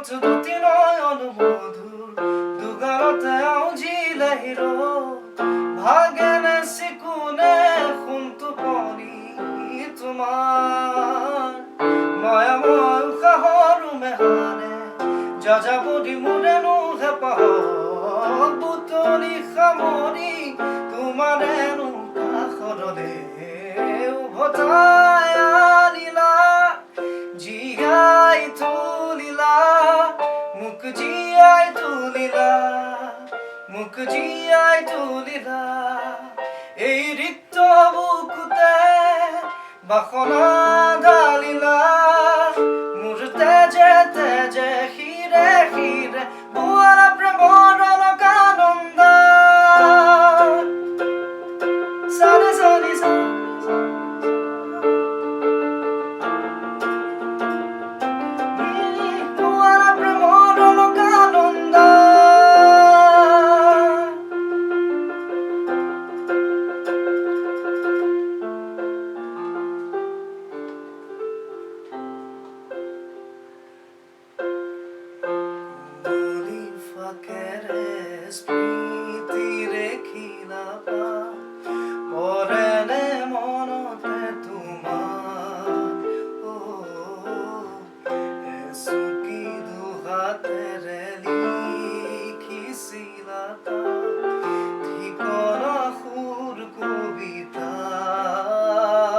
দুটি নয়ন মধুৰ দুগালতে আউজিলে হিৰো ভাগেনে সিকুনে খুন্তু পনি তোমাৰ ময়াময় উশাহৰু মেহানে যাযাবৰী মোৰেনো হেঁপাহ বুটলি সামৰি তোমাৰেনো কাষৰলে উভতাই আনিলা জীয়াই তুলিলা মোক জীয়াই তুলিলা মোক জীয়াই তুলিলা এই ৰিক্ত বুকুতে বাসনা ঢালিলা মোৰ তেজে তেজে শিৰে শিৰে বোৱাৰা প্ৰেমৰ অলকানন্দ সাৰে সাৰি বোৱাৰা প্ৰেমৰ অলকানন্দ ফাকেৰে স্মৃতি ৰেখিলা পৰেনে মনতে তোমাৰ এচুকি দুহাতেৰে লিখিছিলা ঠিকনা সুৰ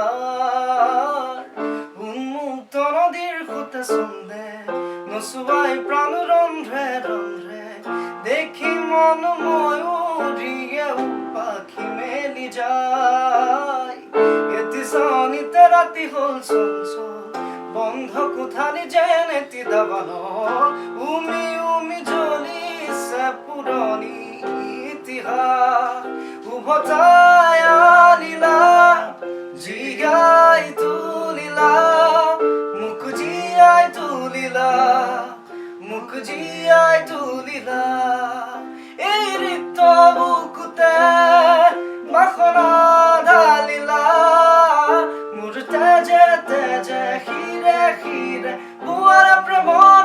কবিতাৰ উন্মুক্ত নদীৰ সোঁতে চন্দে নচুৱাই প্ৰাণ ৰন্ধ্ৰে ৰন্ধ্ৰে দেখি মন ময়ূৰীয়ে পাখি মেলি যায় এটি চানিতে ৰাতি হ'ল চঞ্চল বন্ধ কোঠালি যেন এটি দাবানল উমি উমি জ্বলিছে পুৰণি ইতিহাস উভতাই আনিলা জীয়াই তুলিলা মোক জীয়াই তুলিলা মোক জীয়াই তুলিলা এই ৰিক্ত বুকুতে বাসনা ঢালিলা মোৰ তেজে তেজে শিৰে শিৰে বোৱাৰা প্ৰেমৰ